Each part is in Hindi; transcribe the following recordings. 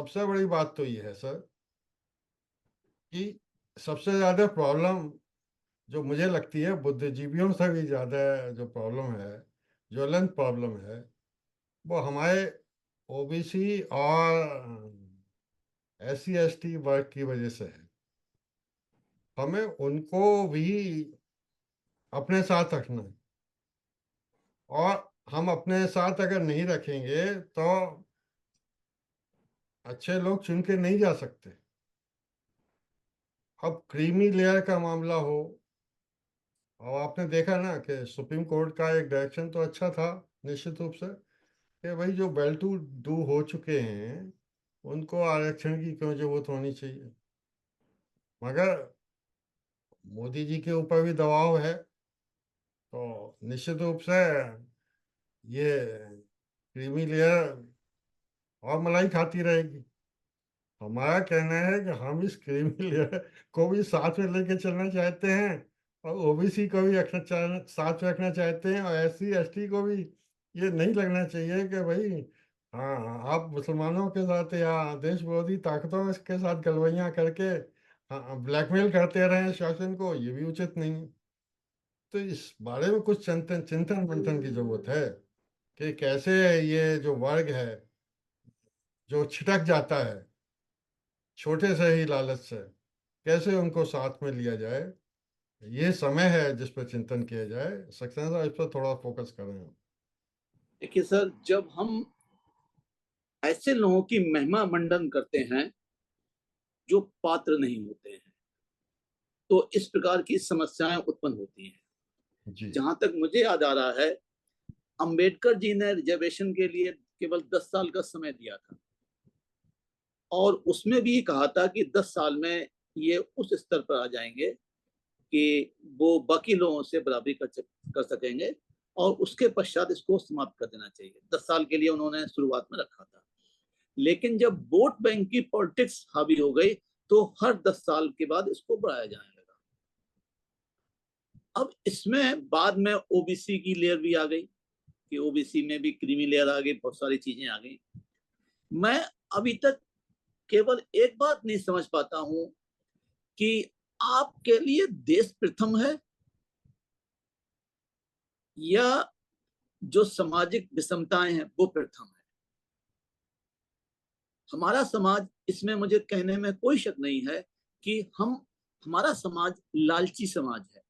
सबसे बड़ी बात तो ये है सर कि सबसे ज्यादा प्रॉब्लम जो मुझे लगती है बुद्धिजीवियों से भी ज्यादा जो प्रॉब्लम है, ज्वलंत प्रॉब्लम है, वो हमारे ओबीसी और SC ST वर्ग की वजह से है। हमें उनको भी अपने साथ रखना है, और हम अपने साथ अगर नहीं रखेंगे तो अच्छे लोग चुन के नहीं जा सकते। अब क्रीमी लेयर का मामला हो, और आपने देखा ना कि सुप्रीम कोर्ट का एक डायरेक्शन तो अच्छा था निश्चित रूप से, कि भाई जो वेल टू डू हो चुके हैं उनको आरक्षण की क्यों जरूरत होनी चाहिए। मगर मोदी जी के ऊपर भी दबाव है, तो निश्चित रूप से ये क्रीमी लेयर और मलाई खाती रहेगी। हमारा कहना है कि हम इस क्रीमी लेयर को भी साथ में लेके चलना चाहते हैं, और ओबीसी को भी साथ में रखना चाहते हैं, और SC ST को भी ये नहीं लगना चाहिए कि भाई हाँ आप मुसलमानों के साथ या देश विरोधी ताकतों के साथ गलवैयाँ करके हाँ ब्लैकमेल करते रहे शासन को, ये भी उचित नहीं है। तो इस बारे में कुछ चिंतन चिंतन मंथन की जरूरत है कि कैसे ये जो वर्ग है जो छिटक जाता है छोटे से ही लालच से, कैसे उनको साथ में लिया जाए। ये समय है जिस पर चिंतन किया जाए। सक्सेना साहब इस पर थोड़ा फोकस करें हम। देखिए सर, जब हम ऐसे लोगों की महिमा मंडन करते हैं जो पात्र नहीं होते हैं, तो इस प्रकार की समस्याएं उत्पन्न होती हैं। जी। जहां तक मुझे याद आ रहा है, अंबेडकर जी ने रिजर्वेशन के लिए केवल 10 साल का समय दिया था, और उसमें भी कहा था कि 10 साल में ये उस स्तर पर आ जाएंगे कि वो बाकी लोगों से बराबरी कर सकेंगे, और उसके पश्चात इसको समाप्त कर देना चाहिए। 10 साल के लिए उन्होंने शुरुआत में रखा था। लेकिन जब वोट बैंक की पॉलिटिक्स हावी हो गई, तो हर 10 साल के बाद इसको बढ़ाया जाने लगा। अब इसमें बाद में ओबीसी की लेयर भी आ गई, कि ओबीसी में भी क्रीमी लेयर आ गई, बहुत सारी चीजें आ गई। मैं अभी तक केवल एक बात नहीं समझ पाता हूं कि आपके लिए देश प्रथम है, या जो सामाजिक विषमताएं हैं वो प्रथम है। हमारा समाज, इसमें मुझे कहने में कोई शक नहीं है कि हमारा समाज लालची समाज है।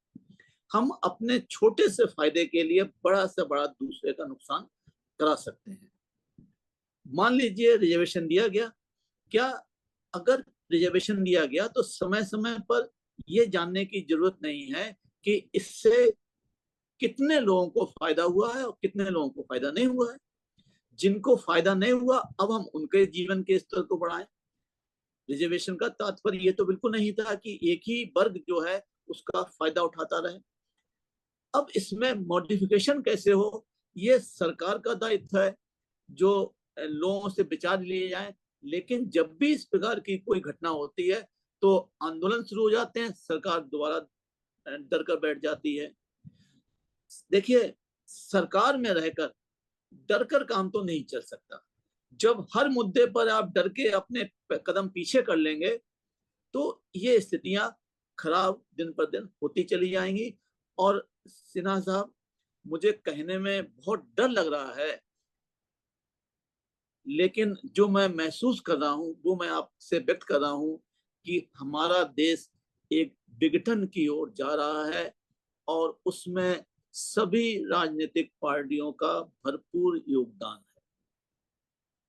हम अपने छोटे से फायदे के लिए बड़ा से बड़ा दूसरे का नुकसान करा सकते हैं। मान लीजिए रिजर्वेशन दिया गया, क्या अगर रिजर्वेशन दिया गया तो समय समय पर यह जानने की जरूरत नहीं है कि इससे कितने लोगों को फायदा हुआ है और कितने लोगों को फायदा नहीं हुआ है। जिनको फायदा नहीं हुआ, अब हम उनके जीवन के स्तर को बढ़ाएं। रिजर्वेशन का तात्पर्य ये तो बिल्कुल नहीं था कि एक ही वर्ग जो है उसका फायदा उठाता रहे। अब इसमें मॉडिफिकेशन कैसे हो, ये सरकार का दायित्व है, जो लोगों से विचार लिए जाए। लेकिन जब भी इस प्रकार की कोई घटना होती है, तो आंदोलन शुरू हो जाते हैं, सरकार दोबारा डर कर बैठ जाती है। देखिए, सरकार में रहकर डर कर काम तो नहीं चल सकता। जब हर मुद्दे पर आप डर के अपने कदम पीछे कर लेंगे, तो ये स्थितियां खराब दिन पर दिन होती चली जाएंगी। और सिन्हा साहब, मुझे कहने में बहुत डर लग रहा है, लेकिन जो मैं महसूस कर रहा हूं वो मैं आपसे व्यक्त कर रहा हूं कि हमारा देश एक विघटन की ओर जा रहा है, और उसमें सभी राजनीतिक पार्टियों का भरपूर योगदान है।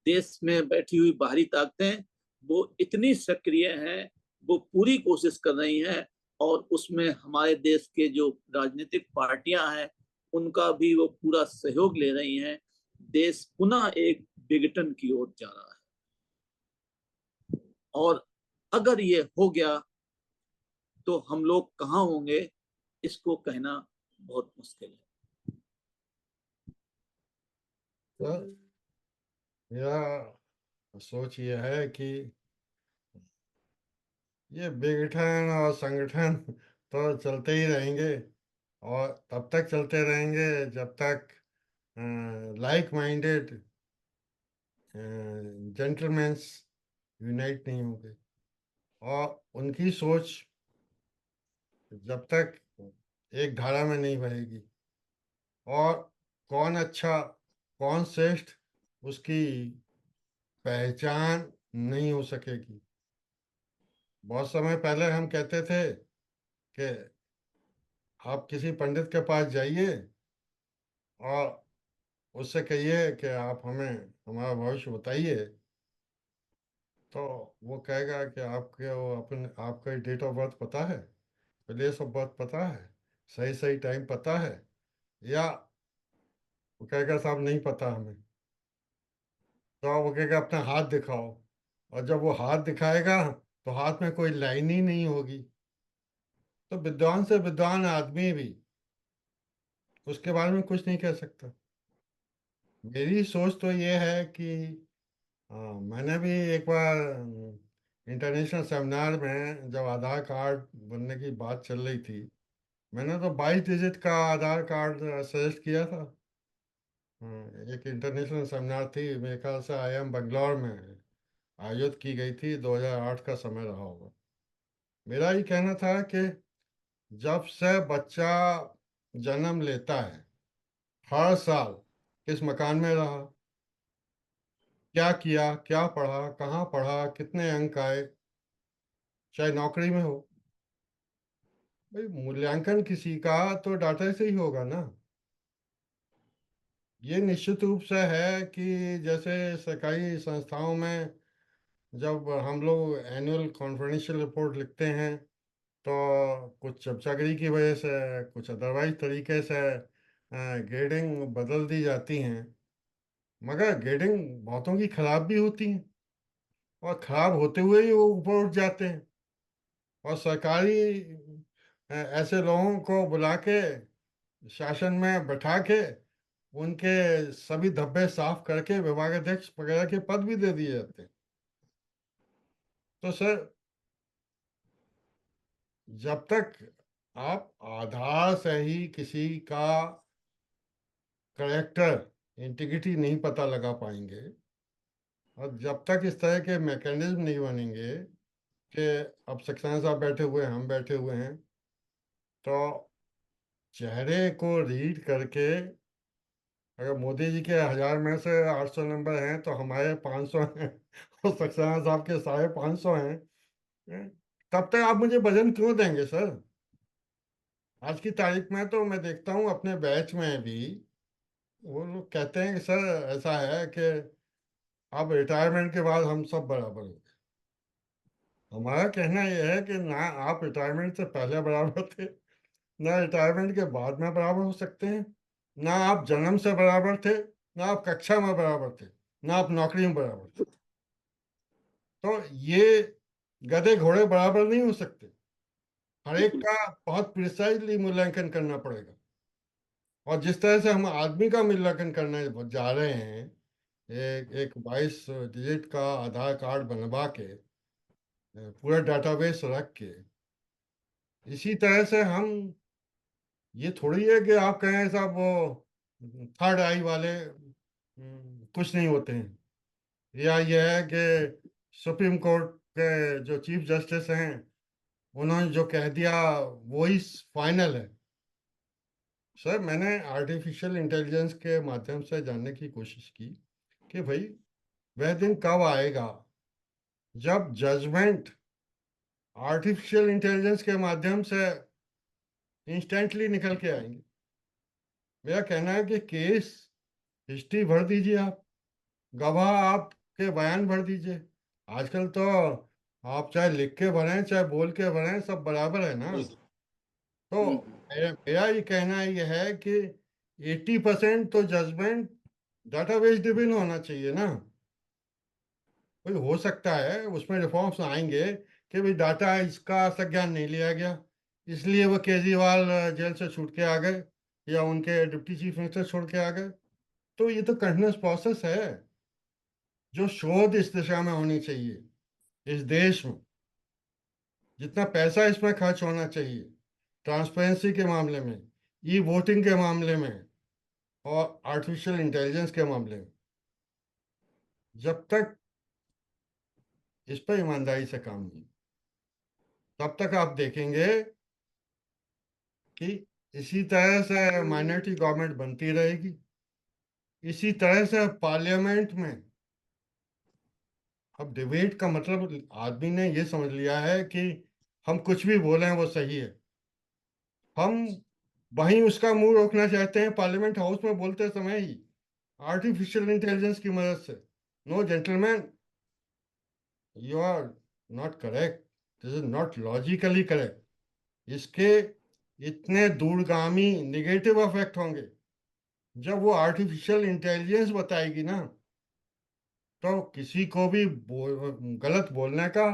देश में बैठी हुई बाहरी ताकतें वो इतनी सक्रिय हैं, वो पूरी कोशिश कर रही हैं, और उसमें हमारे देश के जो राजनीतिक पार्टियां हैं उनका भी वो पूरा सहयोग ले रही हैं। देश पुनः एक विघटन की ओर जा रहा है, और अगर ये हो गया तो हम लोग कहाँ होंगे, इसको कहना बहुत मुश्किल है। तो मेरा सोच ये है कि ये विघटन और संगठन तो चलते ही रहेंगे, और तब तक चलते रहेंगे जब तक लाइक माइंडेड जेंटलमैन्स यूनाइट नहीं होंगे, और उनकी सोच जब तक एक धारा में नहीं बनेगी, और कौन अच्छा कौन श्रेष्ठ उसकी पहचान नहीं हो सकेगी। बहुत समय पहले हम कहते थे कि आप किसी पंडित के पास जाइए और उससे कहिए कि आप हमें हमारा भविष्य बताइए, तो वो कहेगा कि आपके वो अपने आपका डेट ऑफ बर्थ पता है, प्लेस ऑफ बर्थ पता है, सही सही टाइम पता है, या वो कहेगा साहब नहीं पता हमें। तो वो कहेगा अपना हाथ दिखाओ, और जब वो हाथ दिखाएगा तो हाथ में कोई लाइन ही नहीं होगी। तो विद्वान से विद्वान आदमी भी उसके बारे में कुछ नहीं कह सकता। मेरी सोच तो ये है कि हाँ, मैंने भी एक बार इंटरनेशनल सेमिनार में जब आधार कार्ड बनने की बात चल रही थी, मैंने तो 22 डिजिट का आधार कार्ड सजेस्ट किया था। एक इंटरनेशनल सेमिनार थी, मेरे ख्याल से IIM बंगलौर में आयोजित की गई थी, 2008 का समय रहा होगा। मेरा ये कहना था कि जब से बच्चा जन्म लेता है, हर साल किस मकान में रहा, क्या किया, क्या पढ़ा, कहाँ पढ़ा, कितने अंक आए, चाहे नौकरी में हो, भाई मूल्यांकन किसी का तो डाटा से ही होगा ना। ये निश्चित रूप से है कि जैसे सरकारी संस्थाओं में जब हम लोग एनुअल कॉन्फिडेंशियल रिपोर्ट लिखते हैं, तो कुछ चमचागिरी की वजह से, कुछ अदरवाइज तरीके से ग्रेडिंग बदल दी जाती हैं। मगर ग्रेडिंग बहुतों की खराब भी होती हैं, और खराब होते हुए ही वो ऊपर उठ जाते हैं। और सरकारी ऐसे लोगों को बुला के शासन में बैठा के उनके सभी धब्बे साफ करके विभागाध्यक्ष वगैरह के पद भी दे दिए जाते हैं। तो सर, जब तक आप आधार से ही किसी का करेक्टर इंटीग्रिटी नहीं पता लगा पाएंगे, और जब तक इस तरह के मैकेनिज्म नहीं बनेंगे कि अब सक्सेना साहब बैठे हुए हैं, हम बैठे हुए हैं, तो चेहरे को रीड करके अगर मोदी जी के 1000 में से 800 नंबर हैं तो हमारे 500 हैं और सक्सेना साहब के 550 हैं, हैं? तब तक आप मुझे वजन क्यों देंगे सर? आज की तारीख में तो मैं देखता हूँ अपने बैच में भी वो लोग कहते हैं कि सर ऐसा है कि अब रिटायरमेंट के बाद हम सब बराबर हो गए। हमारा कहना यह है कि ना आप रिटायरमेंट से पहले बराबर थे, ना रिटायरमेंट के बाद में बराबर हो सकते हैं, ना आप जन्म से बराबर थे, ना आप कक्षा में बराबर थे, ना आप नौकरी में बराबर थे। तो ये गधे घोड़े बराबर नहीं हो सकते। हर एक बिल्कुल। का बहुत प्रिसाइजली मूल्यांकन करना पड़ेगा। और जिस तरह से हम आदमी का मूल्यांकन करने जा रहे हैं, एक एक 22 डिजिट का आधार कार्ड बनवा के पूरा डाटाबेस रख के, इसी तरह से हम, ये थोड़ी है कि आप कहें साहब वो थर्ड आई वाले कुछ नहीं होते हैं, या यह है कि सुप्रीम कोर्ट के जो चीफ जस्टिस हैं उन्होंने जो कह दिया वही फाइनल है। सर, मैंने आर्टिफिशियल इंटेलिजेंस के माध्यम से जानने की कोशिश की कि भाई वह दिन कब आएगा जब जजमेंट आर्टिफिशियल इंटेलिजेंस के माध्यम से इंस्टेंटली निकल के आएंगे। मेरा कहना है कि केस हिस्ट्री भर दीजिए, आप गवाह आपके बयान भर दीजिए। आजकल तो आप चाहे लिख के भरें चाहे बोल के भरें, सब बराबर है ना। बिल्कुल। तो हम्म। मेरा ये कहना ये है कि 80% तो जजमेंट डाटाबेस ड्रिवन होना चाहिए ना। कोई हो सकता है उसमें रिफॉर्म्स आएंगे कि भाई डाटा इसका संज्ञान नहीं लिया गया, इसलिए वो केजरीवाल जेल से छूट के आ गए, या उनके डिप्टी चीफ मिनिस्टर छोड़ के आ गए। तो ये तो कंटिन्यूस प्रोसेस है, जो शोध इस दिशा में होनी चाहिए। इस देश में जितना पैसा इसमें खर्च होना चाहिए ट्रांसपेरेंसी के मामले में, ई वोटिंग के मामले में, और आर्टिफिशियल इंटेलिजेंस के मामले में, जब तक इस पर ईमानदारी से काम नहीं, तब तक आप देखेंगे कि इसी तरह से माइनॉरिटी गवर्नमेंट बनती रहेगी। इसी तरह से पार्लियामेंट में, अब डिबेट का मतलब आदमी ने ये समझ लिया है कि हम कुछ भी बोलें वो सही है। हम वहीं उसका मुंह रोकना चाहते हैं पार्लियामेंट हाउस में बोलते समय ही, आर्टिफिशियल इंटेलिजेंस की मदद से। No gentleman, you are not correct, this is not logically correct. इसके इतने दूरगामी निगेटिव इफेक्ट होंगे। जब वो आर्टिफिशियल इंटेलिजेंस बताएगी ना, तो किसी को भी गलत बोलने का,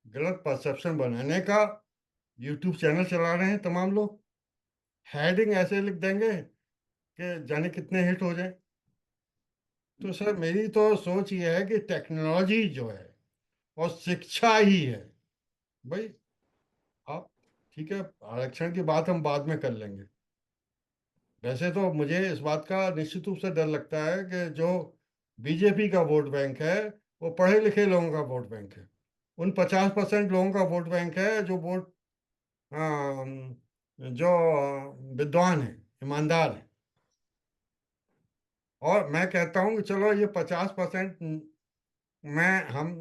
गलत परसेप्शन बनाने का, यूट्यूब चैनल चला रहे हैं तमाम लोग, हेडिंग ऐसे लिख देंगे कि जाने कितने हिट हो जाए। तो सर मेरी तो सोच ये है कि टेक्नोलॉजी जो है और शिक्षा ही है भाई। आप ठीक है, आरक्षण की बात हम बाद में कर लेंगे। वैसे तो मुझे इस बात का निश्चित रूप से डर लगता है कि जो बीजेपी का वोट बैंक है वो पढ़े लिखे लोगों का वोट बैंक है। उन 50% लोगों का वोट बैंक है जो वोट जो विद्वान है, ईमानदार है। और मैं कहता हूँ कि चलो ये 50% में हम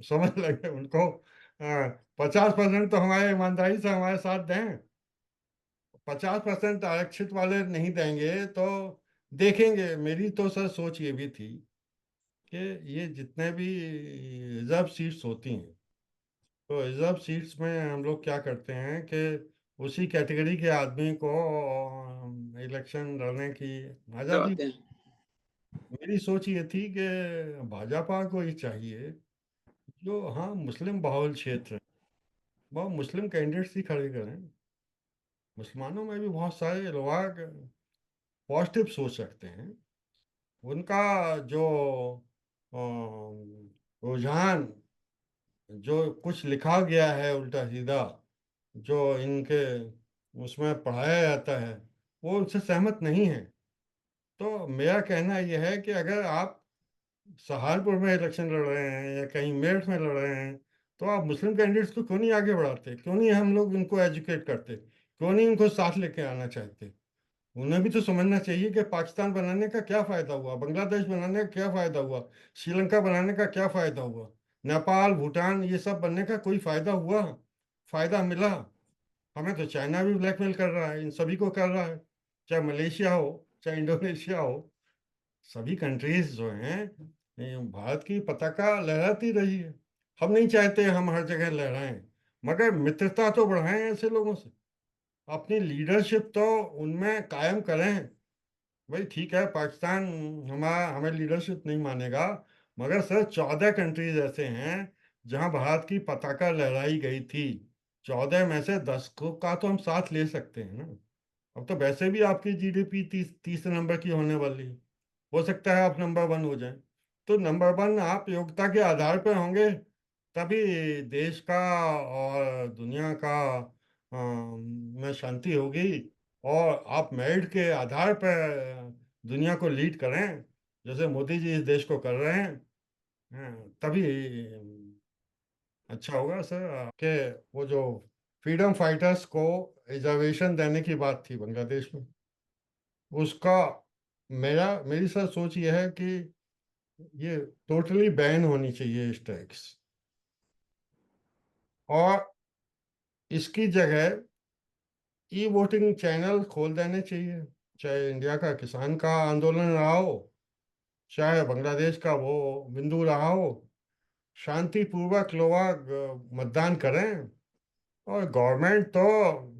समझ लगे उनको, 50% तो हमारे ईमानदारी से हमारे साथ दें, 50% आरक्षित वाले नहीं देंगे तो देखेंगे। मेरी तो सर सोच ये भी थी कि ये जितने भी रिजर्व सीट्स होती हैं, तो रिजर्व सीट्स में हम लोग क्या करते हैं कि उसी कैटेगरी के आदमी को इलेक्शन लड़ने की आज़ादी। करवाते हैं। मेरी सोच ये थी कि भाजपा को ये चाहिए जो, हाँ, मुस्लिम बहुल क्षेत्र है, वो मुस्लिम कैंडिडेट्स ही खड़े करें। मुसलमानों में भी बहुत सारे लोग पॉजिटिव सोच रखते हैं। उनका जो रुझान, जो कुछ लिखा गया है उल्टा सीधा, जो इनके उसमें पढ़ाया जाता है, वो उनसे सहमत नहीं है। तो मेरा कहना यह है कि अगर आप सहारनपुर में इलेक्शन लड़ रहे हैं या कहीं मेरठ में लड़ रहे हैं, तो आप मुस्लिम कैंडिडेट्स को क्यों नहीं आगे बढ़ाते, क्यों नहीं हम लोग इनको एजुकेट करते, क्यों नहीं इनको साथ लेके आना चाहते। उन्हें भी तो समझना चाहिए कि पाकिस्तान बनाने का क्या फायदा हुआ, बांग्लादेश बनाने का क्या फायदा हुआ, श्रीलंका बनाने का क्या फायदा हुआ, नेपाल भूटान ये सब बनने का कोई फायदा हुआ, फायदा मिला। हमें तो चाइना भी ब्लैकमेल कर रहा है, इन सभी को कर रहा है, चाहे मलेशिया हो चाहे इंडोनेशिया हो। सभी कंट्रीज जो हैं, ये भारत की पताका लहराती रही है। हम नहीं चाहते हम हर जगह लहराएं, मगर मित्रता तो बढ़ाएं ऐसे लोगों से, अपनी लीडरशिप तो उनमें कायम करें। भाई ठीक है, पाकिस्तान हमारा हमें लीडरशिप नहीं मानेगा, मगर सर 14 कंट्रीज ऐसे हैं जहां भारत की पताका लहराई गई थी। 14 में से 10 को का तो हम साथ ले सकते हैं ना। अब तो वैसे भी आपकी जीडीपी तीसरे नंबर की होने वाली है, हो सकता है आप नंबर वन हो जाए। तो नंबर वन आप योग्यता के आधार पर होंगे, तभी देश का और दुनिया का में शांति होगी। और आप मेरिट के आधार पर दुनिया को लीड करें, जैसे मोदी जी इस देश को कर रहे हैं, तभी अच्छा होगा सर। के वो जो फ्रीडम फाइटर्स को रिजर्वेशन देने की बात थी बांग्लादेश में, उसका मेरी सर सोच ये है कि ये टोटली बैन होनी चाहिए इस टैक्स। और इसकी जगह ई वोटिंग चैनल खोल देने चाहिए, चाहे इंडिया का किसान का आंदोलन रहा हो, चाहे बांग्लादेश का वो बिंदु रहा हो। शांतिपूर्वक लोग मतदान करें, और गवर्नमेंट तो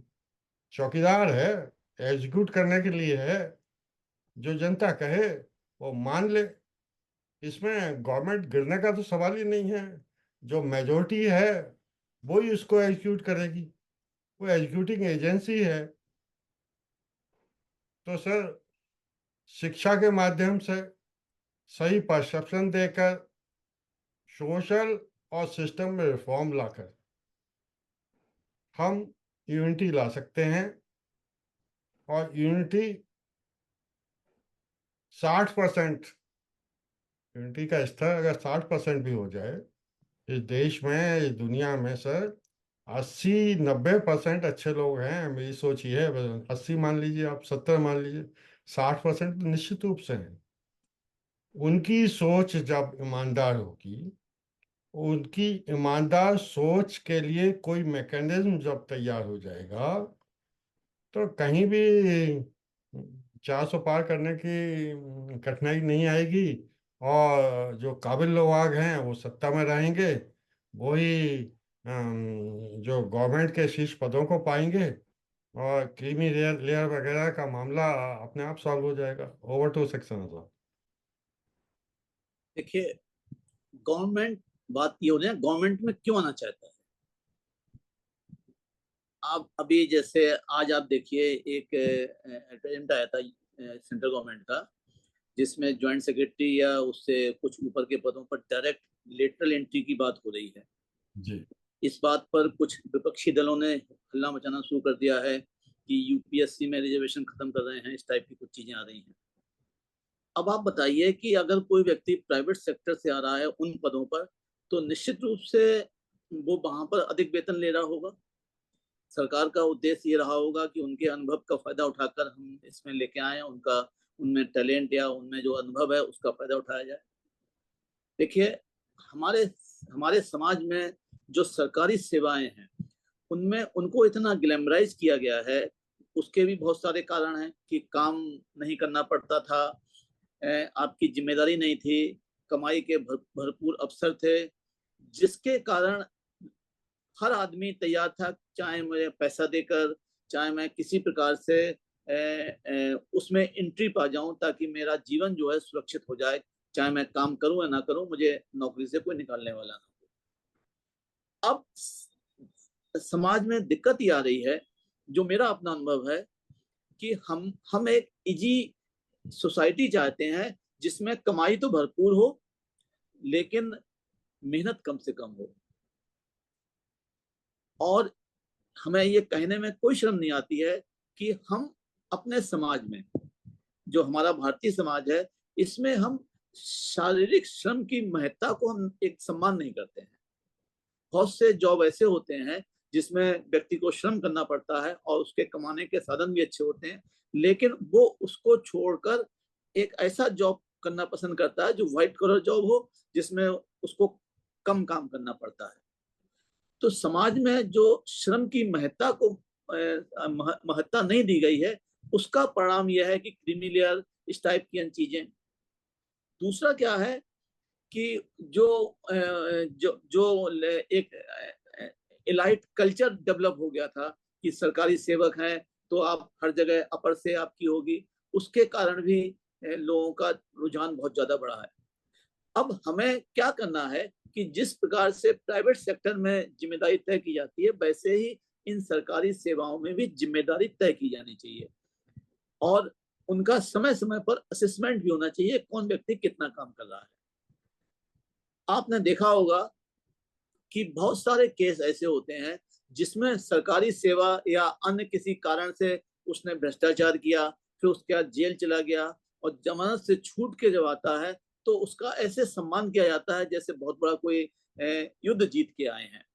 चौकीदार है, एग्जीक्यूट करने के लिए है। जो जनता कहे वो मान ले। इसमें गवर्नमेंट गिरने का तो सवाल ही नहीं है। जो मेजोरिटी है वो ही उसको एग्जीक्यूट करेगी, वो एग्जीक्यूटिंग एजेंसी है। तो सर शिक्षा के माध्यम से, सही परसेप्शन देकर, सोशल और सिस्टम में रिफॉर्म लाकर हम यूनिटी ला सकते हैं। और यूनिटी 60%, यूनिटी का स्तर अगर 60% भी हो जाए इस देश में, इस दुनिया में सर 80-90% अच्छे लोग हैं। मेरी सोच ये है, 80 मान लीजिए, आप 70 मान लीजिए, 60% तो निश्चित रूप से हैं। उनकी सोच जब ईमानदार होगी, उनकी ईमानदार सोच के लिए कोई मैकेनिज्म जब तैयार हो जाएगा, तो कहीं भी 400 पार करने की कठिनाई नहीं आएगी। और जो काबिल लोग हैं वो सत्ता में रहेंगे, वही जो गवर्नमेंट के शीर्ष पदों को पाएंगे, और क्रीमी लेयर लेयर वगैरह का मामला अपने आप सॉल्व हो जाएगा। ओवर टू सेक्शन साहब। देखिए, गवर्नमेंट, बात ये हो रही है गवर्नमेंट में क्यों आना चाहता है। आप अभी जैसे आज आप देखिए, एक एडवर्टाइजमेंट आया था सेंट्रल गवर्नमेंट का, जिसमें ज्वाइंट सेक्रेटरी या उससे कुछ ऊपर के पदों पर डायरेक्ट लेटरल एंट्री की बात हो रही है। जी। इस बात पर कुछ विपक्षी दलों ने हल्ला मचाना शुरू कर दिया है कि यूपीएससी में रिजर्वेशन खत्म कर रहे हैं, इस टाइप की कुछ चीजें आ रही हैं। अब आप बताइए कि अगर कोई व्यक्ति प्राइवेट सेक्टर से आ रहा है उन पदों पर, तो निश्चित रूप से वो वहां पर अधिक वेतन ले रहा होगा। सरकार का उद्देश्य ये रहा होगा कि उनके अनुभव का फायदा उठाकर हम इसमें लेके आए, उनका उनमें टैलेंट या उनमें जो अनुभव है उसका फायदा उठाया जाए। देखिए, हमारे हमारे समाज में जो सरकारी सेवाएं हैं उनमें उनको इतना ग्लैमराइज किया गया है। उसके भी बहुत सारे कारण हैं कि काम नहीं करना पड़ता था, आपकी जिम्मेदारी नहीं थी, कमाई के भरपूर अवसर थे, जिसके कारण हर आदमी तैयार था, चाहे मुझे पैसा देकर, चाहे मैं किसी प्रकार से उसमें एंट्री पा जाऊं, ताकि मेरा जीवन जो है सुरक्षित हो जाए। चाहे मैं काम करूं या ना करूं, मुझे नौकरी से कोई निकालने वाला ना हो। अब समाज में दिक्कत ये आ रही है, जो मेरा अपना अनुभव है, कि हम एक इजी सोसाइटी चाहते हैं, जिसमें कमाई तो भरपूर हो, लेकिन मेहनत कम से कम हो। और हमें ये कहने में कोई शर्म नहीं आती है कि हम अपने समाज में, जो हमारा भारतीय समाज है, इसमें हम शारीरिक श्रम की महत्ता को हम एक सम्मान नहीं करते हैं। बहुत से जॉब ऐसे होते हैं जिसमें व्यक्ति को श्रम करना पड़ता है और उसके कमाने के साधन भी अच्छे होते हैं, लेकिन वो उसको छोड़कर एक ऐसा जॉब करना पसंद करता है जो व्हाइट कॉलर जॉब हो, जिसमें उसको कम काम करना पड़ता है। तो समाज में जो श्रम की महत्ता को महत्ता नहीं दी गई है, उसका परिणाम यह है कि क्रीमी लेयर, इस टाइप की चीजें। दूसरा क्या है कि जो जो जो एक इलाइट कल्चर डेवलप हो गया था कि सरकारी सेवक हैं तो आप हर जगह अपर से आपकी होगी, उसके कारण भी लोगों का रुझान बहुत ज्यादा बढ़ा है। अब हमें क्या करना है कि जिस प्रकार से प्राइवेट सेक्टर में जिम्मेदारी तय की जाती है, वैसे ही इन सरकारी सेवाओं में भी जिम्मेदारी तय की जानी चाहिए। और उनका समय समय पर असेसमेंट भी होना चाहिए, कौन व्यक्ति कितना काम कर रहा है। आपने देखा होगा कि बहुत सारे केस ऐसे होते हैं जिसमें सरकारी सेवा या अन्य किसी कारण से उसने भ्रष्टाचार किया, फिर उसके बाद जेल चला गया, और जमानत से छूट के जब आता है तो उसका ऐसे सम्मान किया जाता है जैसे बहुत बड़ा कोई युद्ध जीत के आए हैं।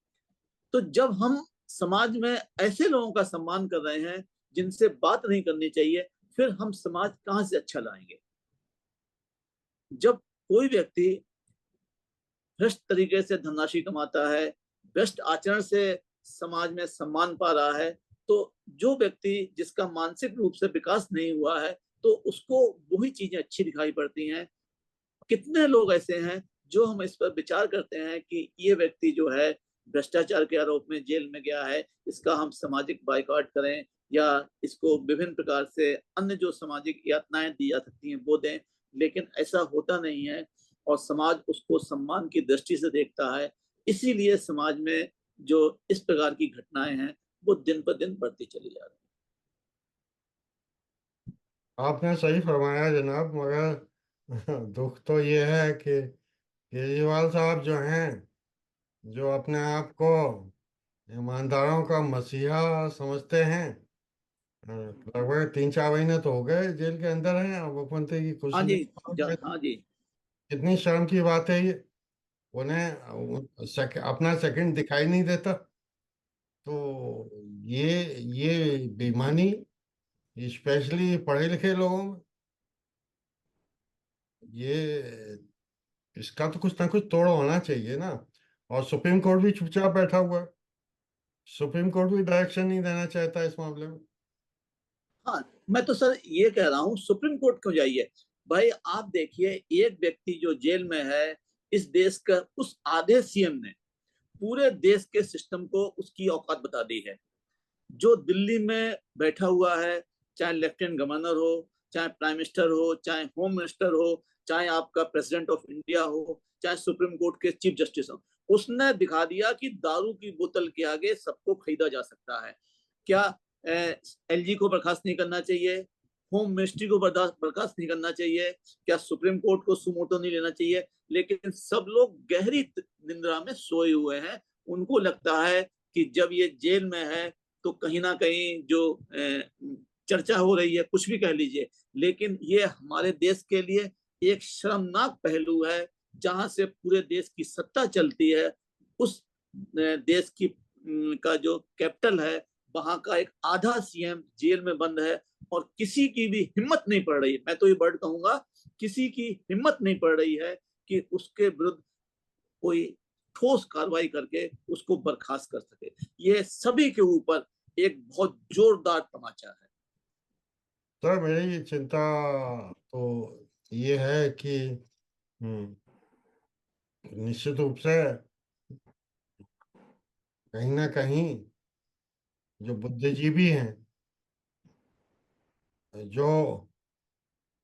तो जब हम समाज में ऐसे लोगों का सम्मान कर रहे हैं जिनसे बात नहीं करनी चाहिए, फिर हम समाज कहां से अच्छा लाएंगे। जब कोई व्यक्ति भ्रष्ट तरीके से धनराशि कमाता है, भ्रष्ट आचरण से समाज में सम्मान पा रहा है, तो जो व्यक्ति जिसका मानसिक रूप से विकास नहीं हुआ है, तो उसको वही चीजें अच्छी दिखाई पड़ती हैं। कितने लोग ऐसे हैं जो हम इस पर विचार करते हैं कि ये व्यक्ति जो है भ्रष्टाचार के आरोप में जेल में गया है, इसका हम सामाजिक बाइकआउट करें, या इसको विभिन्न प्रकार से अन्य जो सामाजिक यातनाएं दी जा सकती हैं वो दें। लेकिन ऐसा होता नहीं है, और समाज उसको सम्मान की दृष्टि से देखता है। इसीलिए समाज में जो इस प्रकार की घटनाएं हैं वो दिन पर दिन बढ़ती चली जा रही आपने सही फरमाया जनाब, मगर दुख तो ये है कि केजरीवाल साहब जो हैं, जो अपने आप को ईमानदारों का मसीहा समझते हैं, लगभग 3-4 महीने तो हो गए है, जेल के अंदर हैं, अब मुख्यमंत्री की हाँ कुर्सी जी। नहीं संभाल पाए। हाँ जी। कितनी शर्म की बात है ये। उन्हें अपना सेकंड दिखाई नहीं देता। तो ये बेईमानी स्पेशली पढ़े लिखे लोगों में, ये इसका तो कुछ ना कुछ तोड़ होना चाहिए ना। और सुप्रीम कोर्ट भी चुपचाप बैठा हुआ है। सुप्रीम कोर्ट भी डायरेक्शन नहीं देना चाहता इस मामले में। हाँ, मैं तो सर ये कह रहा हूँ, सुप्रीम कोर्ट क्यों जाइए भाई? आप देखिए, एक व्यक्ति जो जेल में है, इस देश का उस आधे सीएम ने पूरे देश के सिस्टम को उसकी औकात बता दी है। जो दिल्ली में बैठा हुआ है, चाहे लेफ्टिनेंट गवर्नर हो, चाहे प्राइम मिनिस्टर हो, चाहे होम मिनिस्टर हो, चाहे आपका प्रेसिडेंट ऑफ इंडिया हो, चाहे सुप्रीम कोर्ट के चीफ जस्टिस हो, उसने दिखा दिया कि दारू की बोतल के आगे सबको खरीदा जा सकता है। क्या एलजी को बर्खास्त नहीं करना चाहिए? होम मिनिस्ट्री को बर्खास्त नहीं करना चाहिए? क्या सुप्रीम कोर्ट को सुमोटो नहीं लेना चाहिए? लेकिन सब लोग गहरी निंद्रा में सोए हुए हैं। उनको लगता है कि जब ये जेल में है तो कहीं ना कहीं जो चर्चा हो रही है, कुछ भी कह लीजिए, लेकिन ये हमारे देश के लिए एक शर्मनाक पहलू है। जहां से पूरे देश की सत्ता चलती है, उस देश की का जो कैपिटल है, वहां का एक आधा सीएम जेल में बंद है, और किसी की भी हिम्मत नहीं पड़ रही, मैं तो ये वर्ड कहूंगा, किसी की हिम्मत नहीं पड़ रही है कि उसके विरुद्ध कोई ठोस कार्रवाई करके उसको बर्खास्त कर सके। ये सभी के ऊपर एक बहुत जोरदार तमाचा है। तो मेरी चिंता तो ये है कि निश्चित रूप से कहीं ना कहीं जो बुद्धिजीवी हैं, जो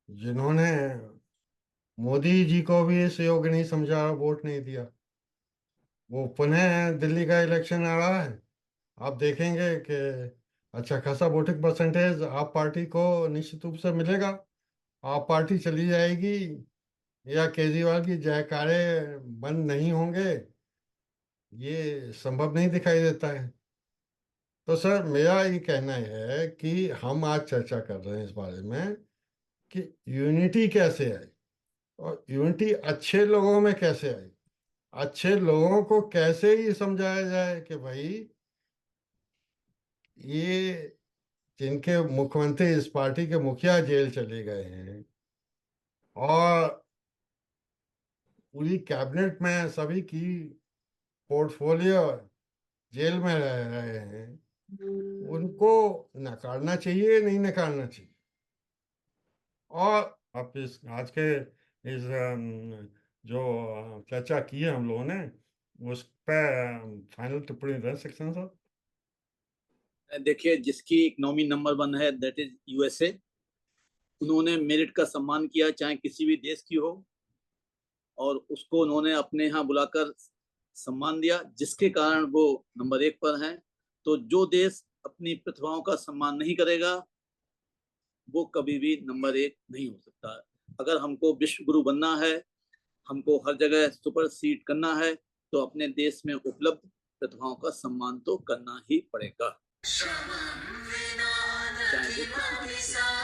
जिन्होंने मोदी जी को भी इस योग्य नहीं समझा, वोट नहीं दिया, वो पुनः दिल्ली का इलेक्शन आ रहा है। आप देखेंगे कि अच्छा खासा वोटिंग परसेंटेज आप पार्टी को निश्चित रूप से मिलेगा। आप पार्टी चली जाएगी या केजरीवाल की जयकारे बंद नहीं होंगे, ये संभव नहीं दिखाई देता है। तो सर मेरा ये कहना है कि हम आज चर्चा कर रहे हैं इस बारे में कि यूनिटी कैसे आई, और यूनिटी अच्छे लोगों में कैसे आई। अच्छे लोगों को कैसे ये समझाया जाए कि भाई ये जिनके मुख्यमंत्री, इस पार्टी के मुखिया जेल चले गए हैं, और पूरी कैबिनेट में सभी की पोर्टफोलियो जेल में रह रहे हैं, उनको नकारना चाहिए नहीं नकारना चाहिए। और आप इस आज के इस जो चर्चा की है हम लोगों ने, उस पर फाइनल टिप्पणी दे सकते हैं सर? देखिए, जिसकी इकोनॉमी नंबर 1 है, दैट इज यूएसए। उन्होंने मेरिट का सम्मान किया, चाहे किसी भी देश की हो, और उसको उन्होंने अपने यहाँ बुलाकर सम्मान दिया, जिसके कारण वो नंबर 1 पर हैं। तो जो देश अपनी प्रतिभाओं का सम्मान नहीं करेगा, वो कभी भी नंबर 1 नहीं हो सकता। अगर हमको विश्व गुरु बनना है, हमको हर जगह सुपर सीड करना है, तो अपने देश में उपलब्ध प्रतिभाओं का सम्मान तो करना ही पड़ेगा, चाहे वो किसी भी देश में।